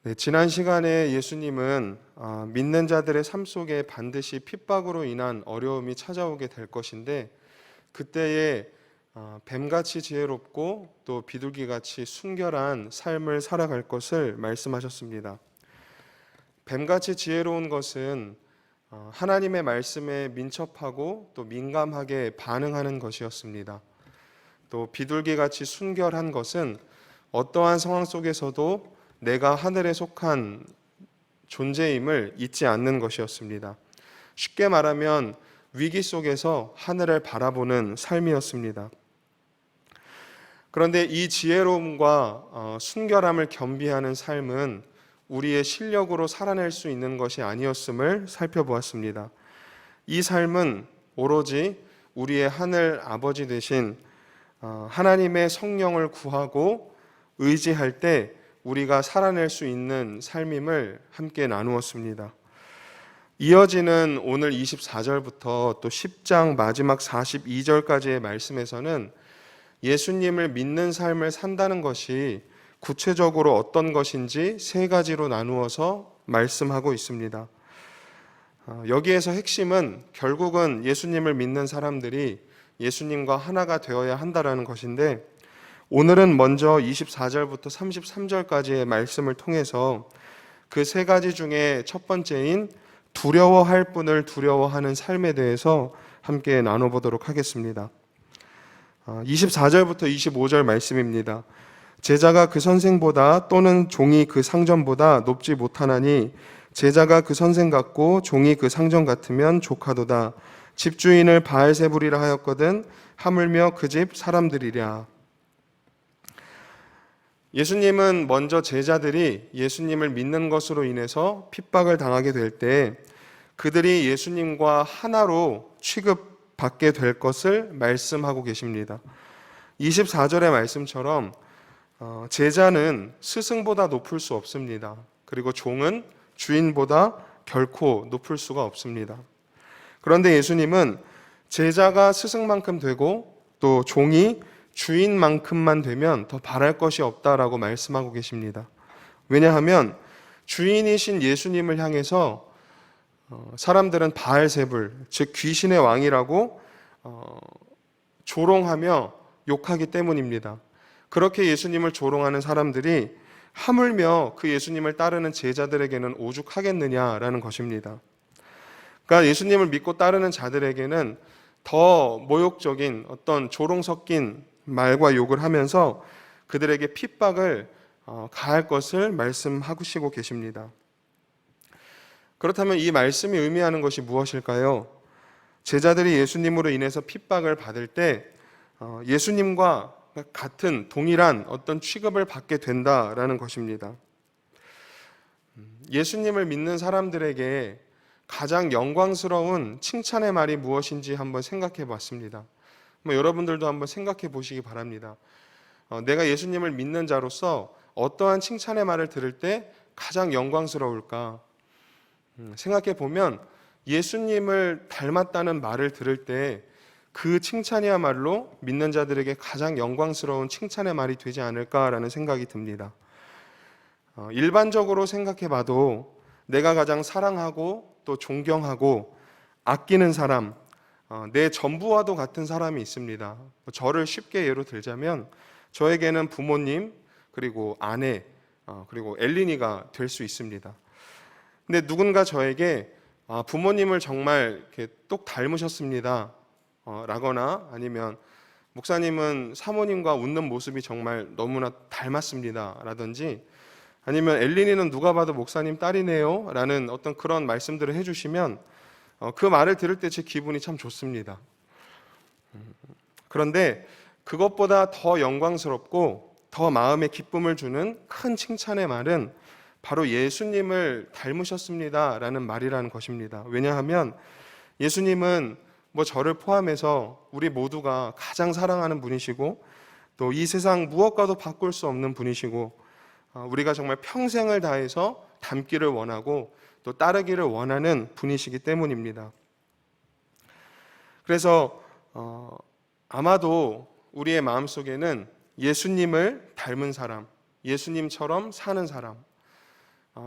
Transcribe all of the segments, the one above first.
네, 지난 시간에 예수님은 믿는 자들의 삶 속에 반드시 핍박으로 인한 어려움이 찾아오게 될 것인데 그때에 뱀같이 지혜롭고 또 비둘기같이 순결한 삶을 살아갈 것을 말씀하셨습니다. 뱀같이 지혜로운 것은 하나님의 말씀에 민첩하고 또 민감하게 반응하는 것이었습니다. 또 비둘기같이 순결한 것은 어떠한 상황 속에서도 내가 하늘에 속한 존재임을 잊지 않는 것이었습니다. 쉽게 말하면 위기 속에서 하늘을 바라보는 삶이었습니다. 그런데 이 지혜로움과 순결함을 겸비하는 삶은 우리의 실력으로 살아낼 수 있는 것이 아니었음을 살펴보았습니다. 이 삶은 오로지 우리의 하늘 아버지 되신 하나님의 성령을 구하고 의지할 때 우리가 살아낼 수 있는 삶임을 함께 나누었습니다. 이어지는 오늘 24절부터 또 10장 마지막 42절까지의 말씀에서는 예수님을 믿는 삶을 산다는 것이 구체적으로 어떤 것인지 세 가지로 나누어서 말씀하고 있습니다. 여기에서 핵심은 결국은 예수님을 믿는 사람들이 예수님과 하나가 되어야 한다는 것인데 오늘은 먼저 24절부터 33절까지의 말씀을 통해서 그 세 가지 중에 첫 번째인 두려워할 분을 두려워하는 삶에 대해서 함께 나눠보도록 하겠습니다. 24절부터 25절 말씀입니다. 제자가 그 선생보다 또는 종이 그 상전보다 높지 못하나니 제자가 그 선생 같고 종이 그 상전 같으면 족하도다. 집주인을 바알세불이라 하였거든 하물며 그 집 사람들이랴. 예수님은 먼저 제자들이 예수님을 믿는 것으로 인해서 핍박을 당하게 될 때 그들이 예수님과 하나로 취급받게 될 것을 말씀하고 계십니다. 24절의 말씀처럼 제자는 스승보다 높을 수 없습니다. 그리고 종은 주인보다 결코 높을 수가 없습니다. 그런데 예수님은 제자가 스승만큼 되고 또 종이 주인만큼만 되면 더 바랄 것이 없다라고 말씀하고 계십니다. 왜냐하면 주인이신 예수님을 향해서 사람들은 바알세불, 즉 귀신의 왕이라고 조롱하며 욕하기 때문입니다. 그렇게 예수님을 조롱하는 사람들이 하물며 그 예수님을 따르는 제자들에게는 오죽하겠느냐라는 것입니다. 그러니까 예수님을 믿고 따르는 자들에게는 더 모욕적인 어떤 조롱 섞인 말과 욕을 하면서 그들에게 핍박을 가할 것을 말씀하시고 계십니다. 그렇다면 이 말씀이 의미하는 것이 무엇일까요? 제자들이 예수님으로 인해서 핍박을 받을 때 예수님과 같은 동일한 어떤 취급을 받게 된다라는 것입니다. 예수님을 믿는 사람들에게 가장 영광스러운 칭찬의 말이 무엇인지 한번 생각해 봤습니다. 여러분들도 한번 생각해 보시기 바랍니다. 내가 예수님을 믿는 자로서 어떠한 칭찬의 말을 들을 때 가장 영광스러울까? 생각해 보면 예수님을 닮았다는 말을 들을 때 그 칭찬이야말로 믿는 자들에게 가장 영광스러운 칭찬의 말이 되지 않을까라는 생각이 듭니다. 일반적으로 생각해 봐도 내가 가장 사랑하고 또 존경하고 아끼는 사람, 내 전부와도 같은 사람이 있습니다. 저를 쉽게 예로 들자면 저에게는 부모님, 그리고 아내, 그리고 엘린이가 될 수 있습니다. 근데 누군가 저에게 부모님을 정말 이렇게 똑 닮으셨습니다 라거나 아니면 목사님은 사모님과 웃는 모습이 정말 너무나 닮았습니다 라든지 아니면 엘린이는 누가 봐도 목사님 딸이네요 라는 어떤 그런 말씀들을 해주시면 그 말을 들을 때 제 기분이 참 좋습니다. 그런데 그것보다 더 영광스럽고 더 마음에 기쁨을 주는 큰 칭찬의 말은 바로 예수님을 닮으셨습니다 라는 말이라는 것입니다. 왜냐하면 예수님은 저를 포함해서 우리 모두가 가장 사랑하는 분이시고 또 이 세상 무엇과도 바꿀 수 없는 분이시고 우리가 정말 평생을 다해서 닮기를 원하고 또 따르기를 원하는 분이시기 때문입니다. 그래서 아마도 우리의 마음속에는 예수님을 닮은 사람, 예수님처럼 사는 사람,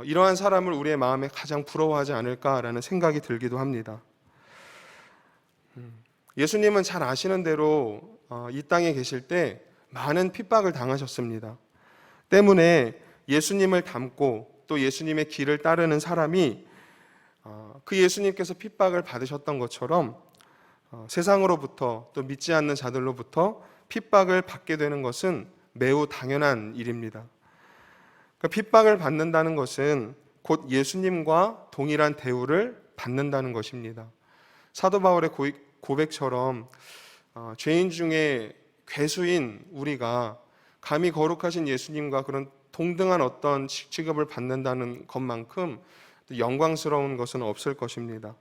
이러한 사람을 우리의 마음에 가장 부러워하지 않을까라는 생각이 들기도 합니다. 예수님은 잘 아시는 대로 이 땅에 계실 때 많은 핍박을 당하셨습니다. 때문에 예수님을 닮고 또 예수님의 길을 따르는 사람이 그 예수님께서 핍박을 받으셨던 것처럼 세상으로부터 또 믿지 않는 자들로부터 핍박을 받게 되는 것은 매우 당연한 일입니다. 핍박을 받는다는 것은 곧 예수님과 동일한 대우를 받는다는 것입니다. 사도 바울의 고백처럼 죄인 중에 괴수인 우리가 감히 거룩하신 예수님과 그런 동등한 어떤 취급을 받는다는 것만큼 영광스러운 것은 없을 것입니다.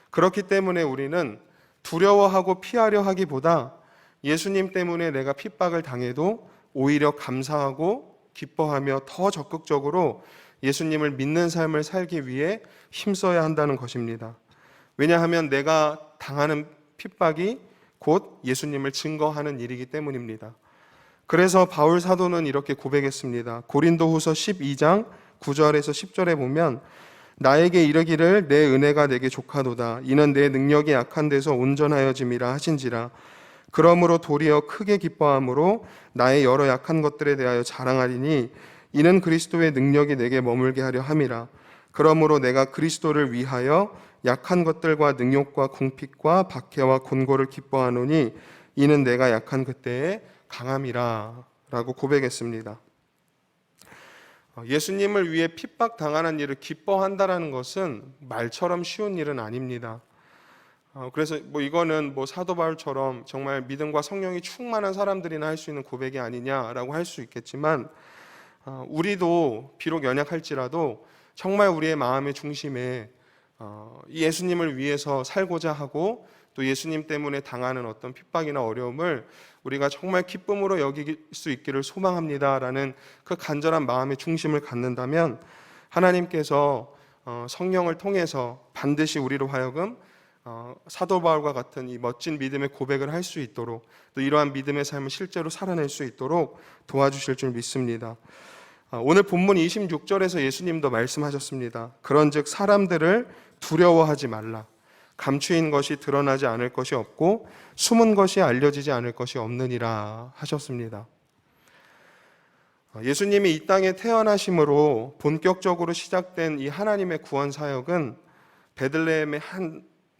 그렇기 때문에 우리는 두려워하고 피하려 하기보다 예수님 때문에 내가 핍박을 당해도 오히려 감사하고 기뻐하며 더 적극적으로 예수님을 믿는 삶을 살기 위해 힘써야 한다는 것입니다. 왜냐하면 내가 당하는 핍박이 곧 예수님을 증거하는 일이기 때문입니다. 그래서 바울 사도는 이렇게 고백했습니다. 고린도후서 12장 9절에서 10절에 보면 나에게 이르기를 내 은혜가 내게 족하도다. 이는 내 능력이 약한 데서 온전하여짐이라 하신지라. 그러므로 도리어 크게 기뻐함으로 나의 여러 약한 것들에 대하여 자랑하리니 이는 그리스도의 능력이 내게 머물게 하려 함이라. 그러므로 내가 그리스도를 위하여 약한 것들과 능욕과 궁핍과 박해와 곤고를 기뻐하노니 이는 내가 약한 그때에 강함이라 라고 고백했습니다. 예수님을 위해 핍박당하는 일을 기뻐한다라는 것은 말처럼 쉬운 일은 아닙니다. 그래서 이거는 사도 바울처럼 정말 믿음과 성령이 충만한 사람들이나 할 수 있는 고백이 아니냐라고 할 수 있겠지만 우리도 비록 연약할지라도 정말 우리의 마음의 중심에 예수님을 위해서 살고자 하고 또 예수님 때문에 당하는 어떤 핍박이나 어려움을 우리가 정말 기쁨으로 여길 수 있기를 소망합니다라는 그 간절한 마음의 중심을 갖는다면 하나님께서 성령을 통해서 반드시 우리로 하여금 사도 바울과 같은 이 멋진 믿음의 고백을 할 수 있도록 또 이러한 믿음의 삶을 실제로 살아낼 수 있도록 도와주실 줄 믿습니다. 오늘 본문 26절에서 예수님도 말씀하셨습니다. 그런즉 사람들을 두려워하지 말라. 감추인 것이 드러나지 않을 것이 없고 숨은 것이 알려지지 않을 것이 없느니라 하셨습니다. 예수님이 이 땅에 태어나심으로 본격적으로 시작된 이 하나님의 구원 사역은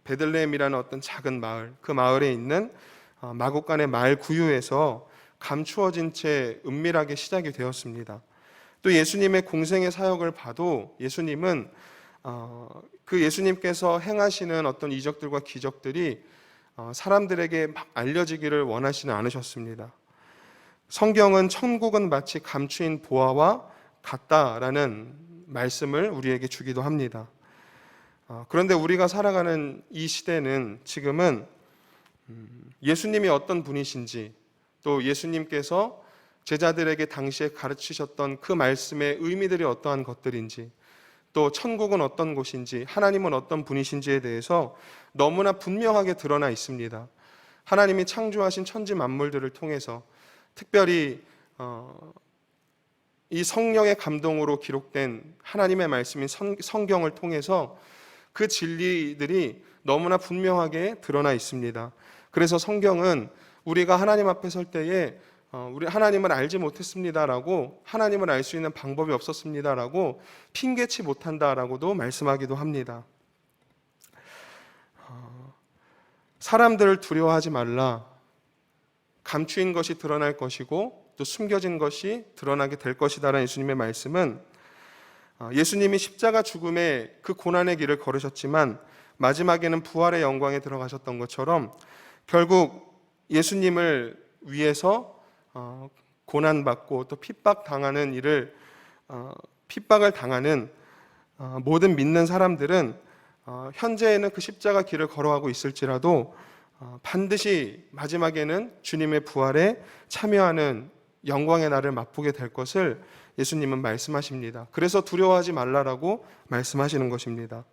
베들레헴이라는 어떤 작은 마을, 그 마을에 있는 마국간의 마을 구유에서 감추어진 채 은밀하게 시작이 되었습니다. 또 예수님의 공생의 사역을 봐도 예수님은 그 예수님께서 행하시는 어떤 이적들과 기적들이 사람들에게 막 알려지기를 원하시는 않으셨습니다. 성경은 천국은 마치 감추인 보화와 같다라는 말씀을 우리에게 주기도 합니다. 그런데 우리가 살아가는 이 시대는 지금은 예수님이 어떤 분이신지 또 예수님께서 제자들에게 당시에 가르치셨던 그 말씀의 의미들이 어떠한 것들인지 또 천국은 어떤 곳인지 하나님은 어떤 분이신지에 대해서 너무나 분명하게 드러나 있습니다. 하나님이 창조하신 천지 만물들을 통해서 특별히 이 성령의 감동으로 기록된 하나님의 말씀인 성경을 통해서 그 진리들이 너무나 분명하게 드러나 있습니다. 그래서 성경은 우리가 하나님 앞에 설 때에 우리 하나님을 알지 못했습니다라고 하나님을 알 수 있는 방법이 없었습니다라고 핑계치 못한다라고도 말씀하기도 합니다. 사람들을 두려워하지 말라. 감추인 것이 드러날 것이고 또 숨겨진 것이 드러나게 될 것이다라는 예수님의 말씀은 예수님이 십자가 죽음의 그 고난의 길을 걸으셨지만 마지막에는 부활의 영광에 들어가셨던 것처럼 결국 예수님을 위해서 고난받고 또 핍박당하는 일을 핍박을 당하는 모든 믿는 사람들은 현재에는 그 십자가 길을 걸어가고 있을지라도 반드시 마지막에는 주님의 부활에 참여하는 영광의 날을 맛보게 될 것을 예수님은 말씀하십니다. 그래서 두려워하지 말라라고 말씀하시는 것입니다.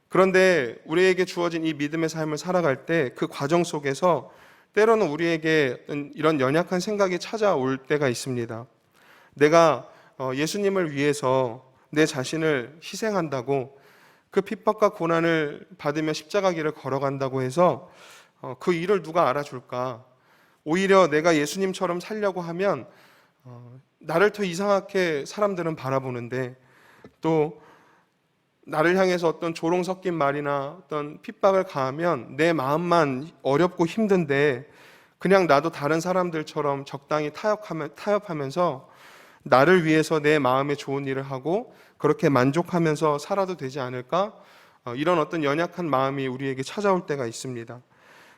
그런데 우리에게 주어진 이 믿음의 삶을 살아갈 때 그 과정 속에서 때로는 우리에게 이런 연약한 생각이 찾아올 때가 있습니다. 내가 예수님을 위해서 내 자신을 희생한다고, 그 핍박과 고난을 받으며 십자가 길을 걸어간다고 해서 그 일을 누가 알아줄까? 오히려 내가 예수님처럼 살려고 하면 나를 더 이상하게 사람들은 바라보는데, 또 나를 향해서 어떤 조롱 섞인 말이나 어떤 핍박을 가하면 내 마음만 어렵고 힘든데, 그냥 나도 다른 사람들처럼 적당히 타협하면서 나를 위해서 내 마음에 좋은 일을 하고 그렇게 만족하면서 살아도 되지 않을까? 이런 어떤 연약한 마음이 우리에게 찾아올 때가 있습니다.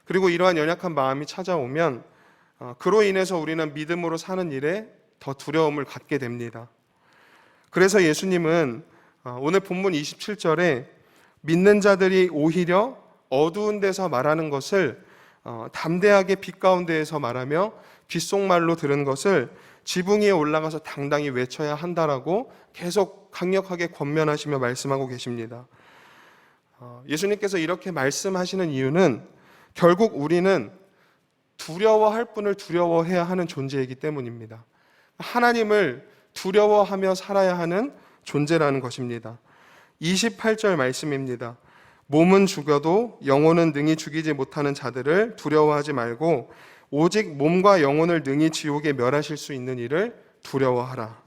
그리고 이러한 연약한 마음이 찾아오면 그로 인해서 우리는 믿음으로 사는 일에 더 두려움을 갖게 됩니다. 그래서 예수님은 오늘 본문 27절에 믿는 자들이 오히려 어두운 데서 말하는 것을 담대하게 빛 가운데에서 말하며 귓속말로 들은 것을 지붕 위에 올라가서 당당히 외쳐야 한다라고 계속 강력하게 권면하시며 말씀하고 계십니다. 예수님께서 이렇게 말씀하시는 이유는 결국 우리는 두려워할 분을 두려워해야 하는 존재이기 때문입니다. 하나님을 두려워하며 살아야 하는 존재라는 것입니다. 28절 말씀입니다. 몸은 죽여도 영혼은 능히 죽이지 못하는 자들을 두려워하지 말고 오직 몸과 영혼을 능히 지옥에 멸하실 수 있는 이를 두려워하라.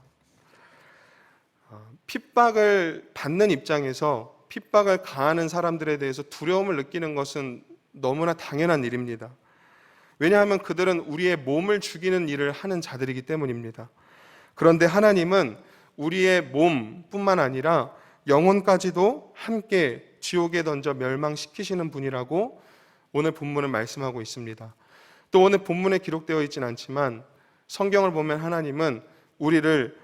핍박을 받는 입장에서 핍박을 가하는 사람들에 대해서 두려움을 느끼는 것은 너무나 당연한 일입니다. 왜냐하면 그들은 우리의 몸을 죽이는 일을 하는 자들이기 때문입니다. 그런데 하나님은 우리의 몸뿐만 아니라 영혼까지도 함께 지옥에 던져 멸망시키시는 분이라고 오늘 본문은 말씀하고 있습니다. 또 오늘 본문에 기록되어 있지는 않지만 성경을 보면 하나님은 우리를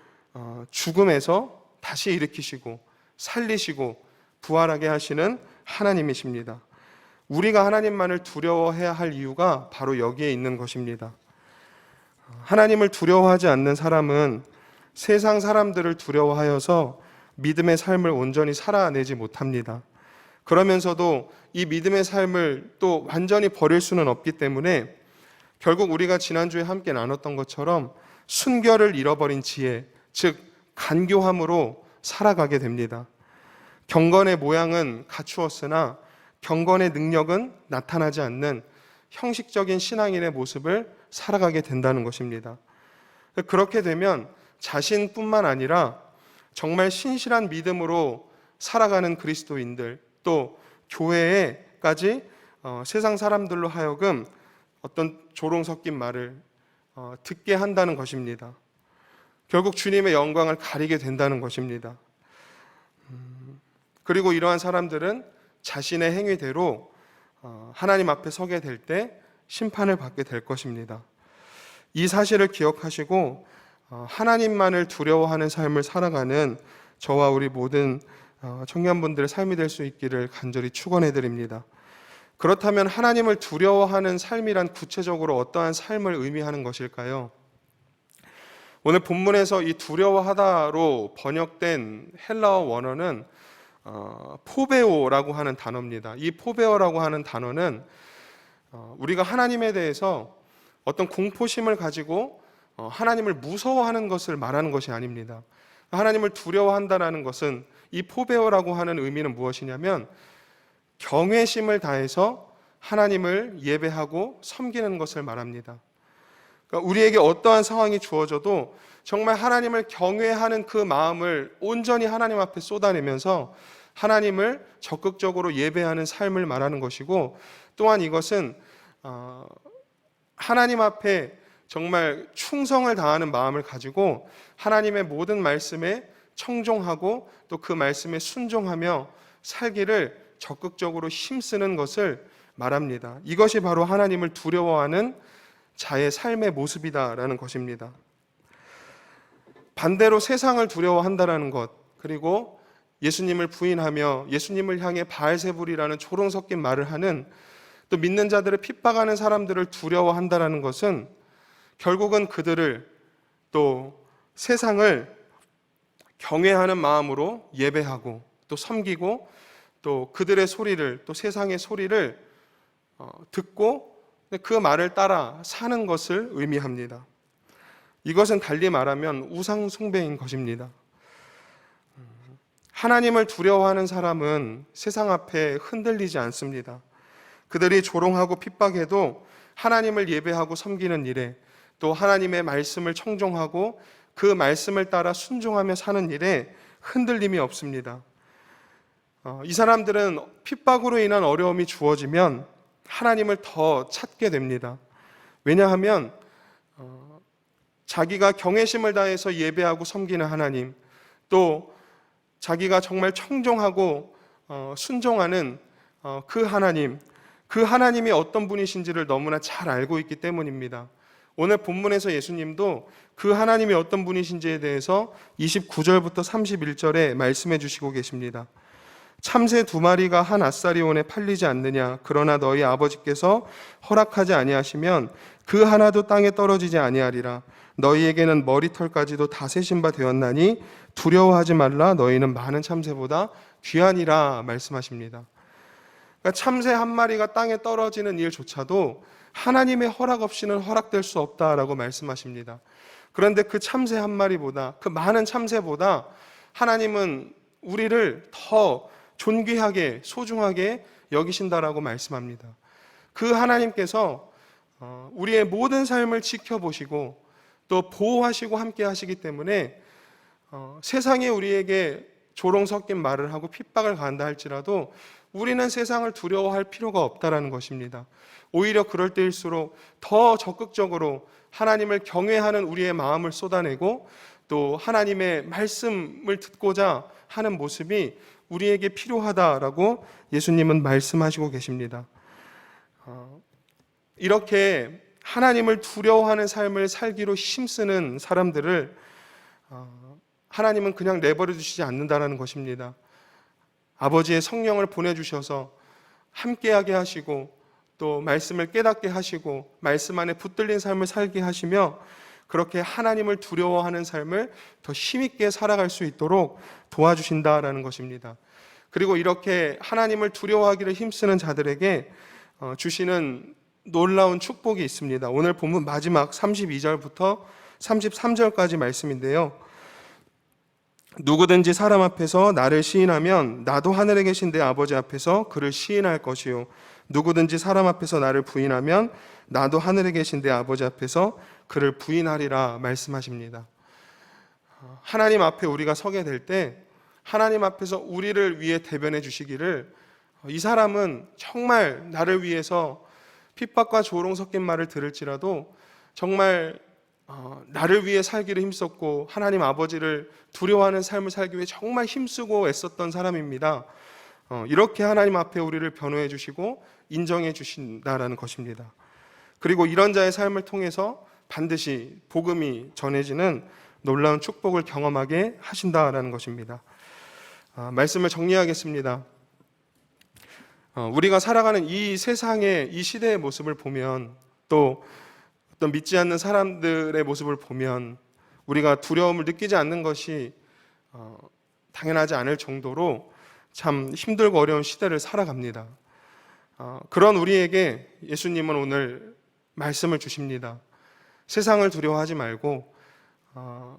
죽음에서 다시 일으키시고 살리시고 부활하게 하시는 하나님이십니다. 우리가 하나님만을 두려워해야 할 이유가 바로 여기에 있는 것입니다. 하나님을 두려워하지 않는 사람은 세상 사람들을 두려워하여서 믿음의 삶을 온전히 살아내지 못합니다. 그러면서도 이 믿음의 삶을 또 완전히 버릴 수는 없기 때문에 결국 우리가 지난주에 함께 나눴던 것처럼 순결을 잃어버린 지혜, 즉 간교함으로 살아가게 됩니다. 경건의 모양은 갖추었으나 경건의 능력은 나타나지 않는 형식적인 신앙인의 모습을 살아가게 된다는 것입니다. 그렇게 되면 자신뿐만 아니라 정말 신실한 믿음으로 살아가는 그리스도인들, 또 교회에까지 세상 사람들로 하여금 어떤 조롱 섞인 말을 듣게 한다는 것입니다. 결국 주님의 영광을 가리게 된다는 것입니다. 그리고 이러한 사람들은 자신의 행위대로 하나님 앞에 서게 될 때 심판을 받게 될 것입니다. 이 사실을 기억하시고 하나님만을 두려워하는 삶을 살아가는 저와 우리 모든 청년분들의 삶이 될 수 있기를 간절히 축원해 드립니다. 그렇다면 하나님을 두려워하는 삶이란 구체적으로 어떠한 삶을 의미하는 것일까요? 오늘 본문에서 이 두려워하다로 번역된 헬라어 원어는 포베오라고 하는 단어입니다. 이 포베오라고 하는 단어는 우리가 하나님에 대해서 어떤 공포심을 가지고 하나님을 무서워하는 것을 말하는 것이 아닙니다. 하나님을 두려워한다라는 것은 이 포베오라고 하는 의미는 무엇이냐면 경외심을 다해서 하나님을 예배하고 섬기는 것을 말합니다. 그러니까 우리에게 어떠한 상황이 주어져도 정말 하나님을 경외하는 그 마음을 온전히 하나님 앞에 쏟아내면서 하나님을 적극적으로 예배하는 삶을 말하는 것이고, 또한 이것은 하나님 앞에 정말 충성을 다하는 마음을 가지고 하나님의 모든 말씀에 청종하고 또 그 말씀에 순종하며 살기를 적극적으로 힘쓰는 것을 말합니다. 이것이 바로 하나님을 두려워하는 자의 삶의 모습이다라는 것입니다. 반대로 세상을 두려워한다라는 것, 그리고 예수님을 부인하며 예수님을 향해 바알세불이라는 조롱 섞인 말을 하는, 또 믿는 자들을 핍박하는 사람들을 두려워한다라는 것은 결국은 그들을, 또 세상을 경외하는 마음으로 예배하고 또 섬기고 또 그들의 소리를, 또 세상의 소리를 듣고 그 말을 따라 사는 것을 의미합니다. 이것은 달리 말하면 우상 숭배인 것입니다. 하나님을 두려워하는 사람은 세상 앞에 흔들리지 않습니다. 그들이 조롱하고 핍박해도 하나님을 예배하고 섬기는 일에, 또 하나님의 말씀을 청종하고 그 말씀을 따라 순종하며 사는 일에 흔들림이 없습니다. 이 사람들은 핍박으로 인한 어려움이 주어지면 하나님을 더 찾게 됩니다. 왜냐하면 자기가 경외심을 다해서 예배하고 섬기는 하나님, 또 자기가 정말 청종하고 순종하는 그 하나님이 어떤 분이신지를 너무나 잘 알고 있기 때문입니다. 오늘 본문에서 예수님도 그 하나님이 어떤 분이신지에 대해서 29절부터 31절에 말씀해 주시고 계십니다. 참새 2마리가 한 아사리온에 팔리지 않느냐? 그러나 너희 아버지께서 허락하지 아니하시면 그 하나도 땅에 떨어지지 아니하리라. 너희에게는 머리털까지도 다 세신 바 되었나니 두려워하지 말라. 너희는 많은 참새보다 귀하니라 말씀하십니다. 그러니까 참새 한 마리가 땅에 떨어지는 일조차도 하나님의 허락 없이는 허락될 수 없다라고 말씀하십니다. 그런데 그 참새 한 마리보다, 그 많은 참새보다 하나님은 우리를 더 존귀하게 소중하게 여기신다라고 말씀합니다. 그 하나님께서 우리의 모든 삶을 지켜보시고 또 보호하시고 함께 하시기 때문에 세상에 우리에게 조롱 섞인 말을 하고 핍박을 가한다 할지라도 우리는 세상을 두려워할 필요가 없다라는 것입니다. 오히려 그럴 때일수록 더 적극적으로 하나님을 경외하는 우리의 마음을 쏟아내고 또 하나님의 말씀을 듣고자 하는 모습이 우리에게 필요하다라고 예수님은 말씀하시고 계십니다. 이렇게 하나님을 두려워하는 삶을 살기로 힘쓰는 사람들을 하나님은 그냥 내버려 두시지 않는다라는 것입니다. 아버지의 성령을 보내주셔서 함께하게 하시고 또 말씀을 깨닫게 하시고 말씀 안에 붙들린 삶을 살게 하시며 그렇게 하나님을 두려워하는 삶을 더 힘있게 살아갈 수 있도록 도와주신다라는 것입니다. 그리고 이렇게 하나님을 두려워하기를 힘쓰는 자들에게 주시는 놀라운 축복이 있습니다. 오늘 본문 마지막 32절부터 33절까지 말씀인데요. 누구든지 사람 앞에서 나를 시인하면 나도 하늘에 계신 내 아버지 앞에서 그를 시인할 것이요. 누구든지 사람 앞에서 나를 부인하면 나도 하늘에 계신 내 아버지 앞에서 그를 부인하리라 말씀하십니다. 하나님 앞에 우리가 서게 될 때 하나님 앞에서 우리를 위해 대변해 주시기를 이 사람은 정말 나를 위해서 핍박과 조롱 섞인 말을 들을지라도 정말 나를 위해 살기를 힘썼고 하나님 아버지를 두려워하는 삶을 살기 위해 정말 힘쓰고 애썼던 사람입니다. 이렇게 하나님 앞에 우리를 변호해 주시고 인정해 주신다라는 것입니다. 그리고 이런 자의 삶을 통해서 반드시 복음이 전해지는 놀라운 축복을 경험하게 하신다라는 것입니다. 말씀을 정리하겠습니다. 우리가 살아가는 이 세상의 이 시대의 모습을 보면 또 어떤 믿지 않는 사람들의 모습을 보면 우리가 두려움을 느끼지 않는 것이 당연하지 않을 정도로 참 힘들고 어려운 시대를 살아갑니다. 그런 우리에게 예수님은 오늘 말씀을 주십니다. 세상을 두려워하지 말고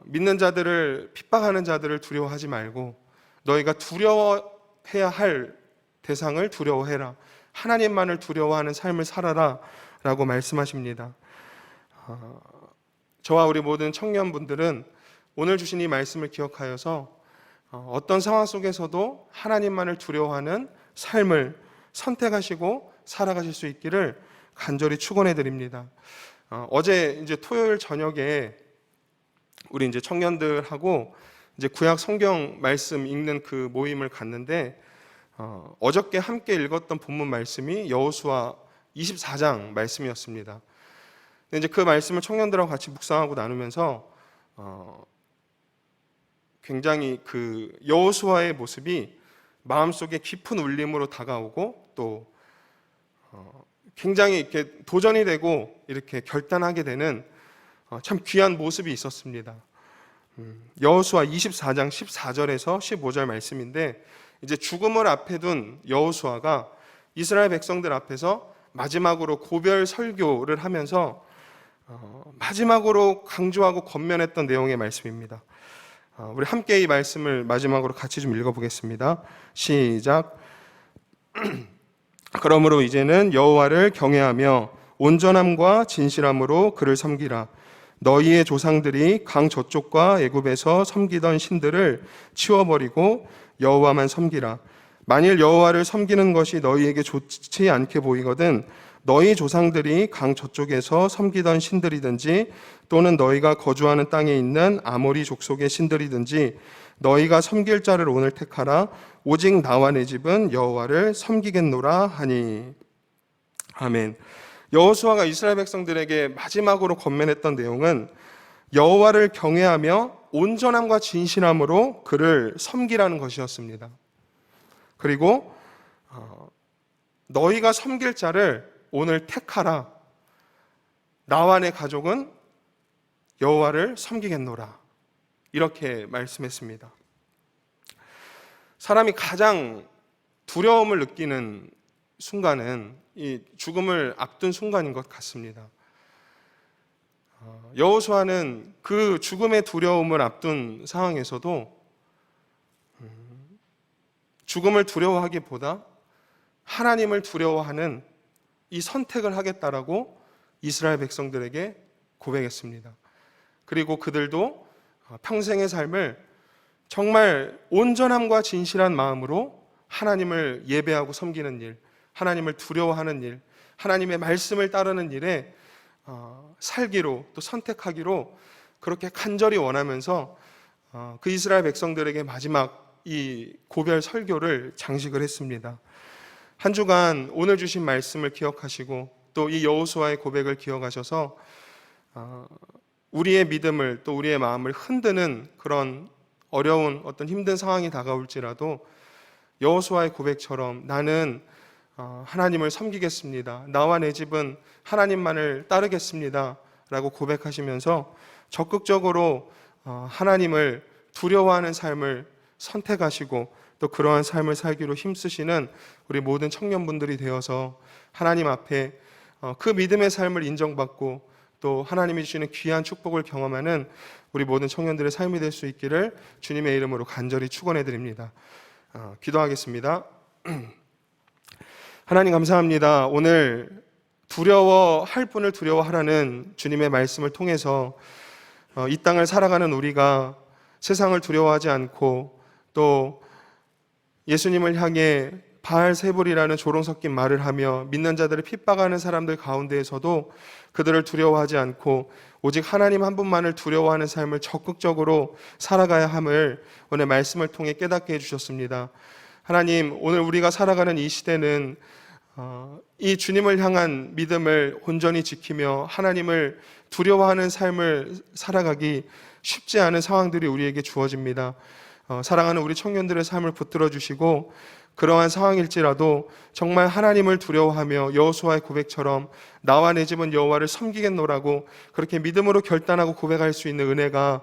믿는 자들을 핍박하는 자들을 두려워하지 말고 너희가 두려워해야 할 대상을 두려워해라. 하나님만을 두려워하는 삶을 살아라 라고 말씀하십니다. 저와 우리 모든 청년분들은 오늘 주신 이 말씀을 기억하여서 어떤 상황 속에서도 하나님만을 두려워하는 삶을 선택하시고 살아가실 수 있기를 간절히 축원해 드립니다. 어제 이제 토요일 저녁에 우리 이제 청년들하고 이제 구약 성경 말씀 읽는 그 모임을 갔는데 어저께 함께 읽었던 본문 말씀이 여호수아 24장 말씀이었습니다. 근데 이제 그 말씀을 청년들하고 같이 묵상하고 나누면서 굉장히 그 여호수아의 모습이 마음속에 깊은 울림으로 다가오고 또 굉장히 이렇게 도전이 되고 이렇게 결단하게 되는 참 귀한 모습이 있었습니다. 여호수아 24장 14절에서 15절 말씀인데 이제 죽음을 앞에 둔 여호수아가 이스라엘 백성들 앞에서 마지막으로 고별 설교를 하면서 마지막으로 강조하고 권면했던 내용의 말씀입니다. 우리 함께 이 말씀을 마지막으로 같이 좀 읽어보겠습니다. 시작. 그러므로 이제는 여호와를 경외하며 온전함과 진실함으로 그를 섬기라. 너희의 조상들이 강 저쪽과 애굽에서 섬기던 신들을 치워버리고 여호와만 섬기라. 만일 여호와를 섬기는 것이 너희에게 좋지 않게 보이거든 너희 조상들이 강 저쪽에서 섬기던 신들이든지 또는 너희가 거주하는 땅에 있는 아모리 족속의 신들이든지 너희가 섬길 자를 오늘 택하라. 오직 나와 내 집은 여호와를 섬기겠노라 하니. 아멘. 여호수아가 이스라엘 백성들에게 마지막으로 권면했던 내용은 여호와를 경외하며 온전함과 진실함으로 그를 섬기라는 것이었습니다. 그리고 너희가 섬길 자를 오늘 택하라. 나와 내 가족은 여호와를 섬기겠노라. 이렇게 말씀했습니다. 사람이 가장 두려움을 느끼는 순간은 이 죽음을 앞둔 순간인 것 같습니다. 여호수아는 그 죽음의 두려움을 앞둔 상황에서도 죽음을 두려워하기보다 하나님을 두려워하는 이 선택을 하겠다라고 이스라엘 백성들에게 고백했습니다. 그리고 그들도 평생의 삶을 정말 온전함과 진실한 마음으로 하나님을 예배하고 섬기는 일, 하나님을 두려워하는 일, 하나님의 말씀을 따르는 일에 살기로 또 선택하기로 그렇게 간절히 원하면서 그 이스라엘 백성들에게 마지막 이 고별 설교를 장식을 했습니다. 한 주간 오늘 주신 말씀을 기억하시고 또 이 여호수아의 고백을 기억하셔서 우리의 믿음을 또 우리의 마음을 흔드는 그런 어려운 어떤 힘든 상황이 다가올지라도 여호수아의 고백처럼 나는 하나님을 섬기겠습니다. 나와 내 집은 하나님만을 따르겠습니다. 라고 고백하시면서 적극적으로 하나님을 두려워하는 삶을 선택하시고 또 그러한 삶을 살기로 힘쓰시는 우리 모든 청년분들이 되어서 하나님 앞에 그 믿음의 삶을 인정받고 또 하나님이 주시는 귀한 축복을 경험하는 우리 모든 청년들의 삶이 될 수 있기를 주님의 이름으로 간절히 축원해 드립니다. 기도하겠습니다. 하나님 감사합니다. 오늘 두려워할 분을 두려워하라는 주님의 말씀을 통해서 이 땅을 살아가는 우리가 세상을 두려워하지 않고 또 예수님을 향해 바알세불이라는 조롱 섞인 말을 하며 믿는 자들을 핍박하는 사람들 가운데에서도 그들을 두려워하지 않고 오직 하나님 한 분만을 두려워하는 삶을 적극적으로 살아가야 함을 오늘 말씀을 통해 깨닫게 해주셨습니다. 하나님, 오늘 우리가 살아가는 이 시대는 이 주님을 향한 믿음을 온전히 지키며 하나님을 두려워하는 삶을 살아가기 쉽지 않은 상황들이 우리에게 주어집니다. 사랑하는 우리 청년들의 삶을 붙들어 주시고 그러한 상황일지라도 정말 하나님을 두려워하며 여호수아의 고백처럼 나와 내 집은 여호와를 섬기겠노라고 그렇게 믿음으로 결단하고 고백할 수 있는 은혜가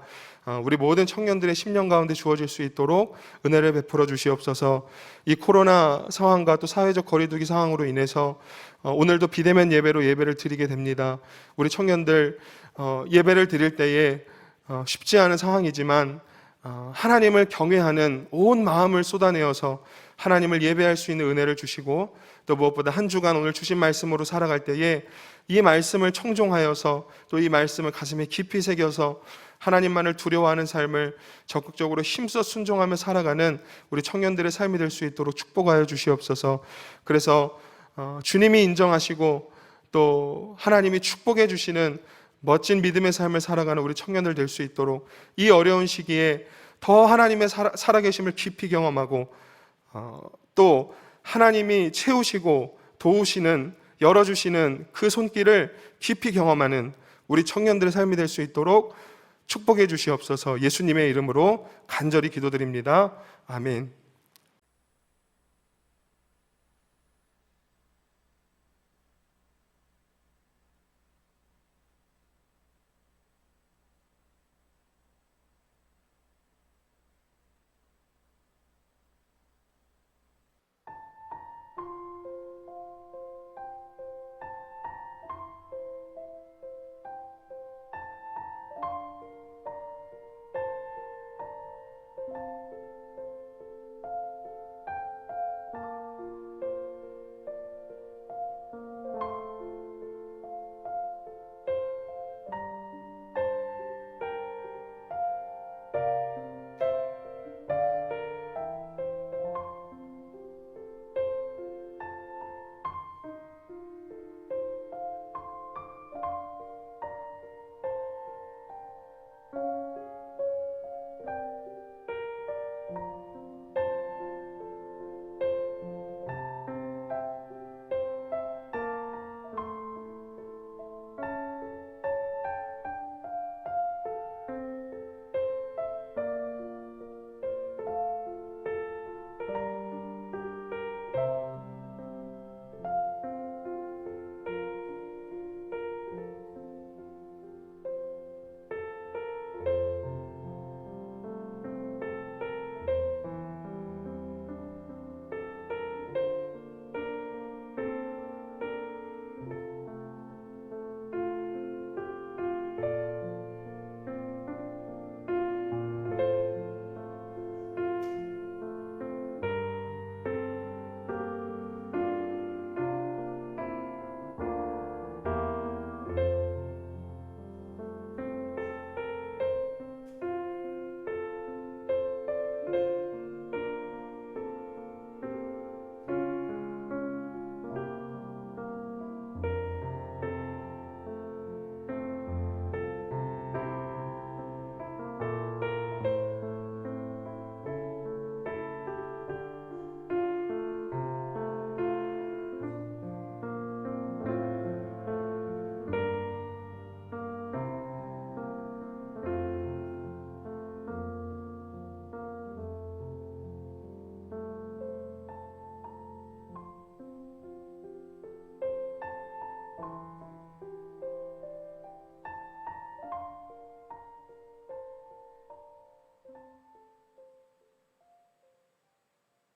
우리 모든 청년들의 심령 가운데 주어질 수 있도록 은혜를 베풀어 주시옵소서. 이 코로나 상황과 또 사회적 거리두기 상황으로 인해서 오늘도 비대면 예배로 예배를 드리게 됩니다. 우리 청년들 예배를 드릴 때에 쉽지 않은 상황이지만 하나님을 경외하는 온 마음을 쏟아내어서 하나님을 예배할 수 있는 은혜를 주시고 또 무엇보다 한 주간 오늘 주신 말씀으로 살아갈 때에 이 말씀을 청종하여서 또 이 말씀을 가슴에 깊이 새겨서 하나님만을 두려워하는 삶을 적극적으로 힘써 순종하며 살아가는 우리 청년들의 삶이 될 수 있도록 축복하여 주시옵소서. 그래서 주님이 인정하시고 또 하나님이 축복해 주시는 멋진 믿음의 삶을 살아가는 우리 청년들 될 수 있도록 이 어려운 시기에 더 하나님의 살아계심을 깊이 경험하고 또 하나님이 채우시고 도우시는 열어주시는 그 손길을 깊이 경험하는 우리 청년들의 삶이 될 수 있도록 축복해 주시옵소서. 예수님의 이름으로 간절히 기도드립니다. 아멘.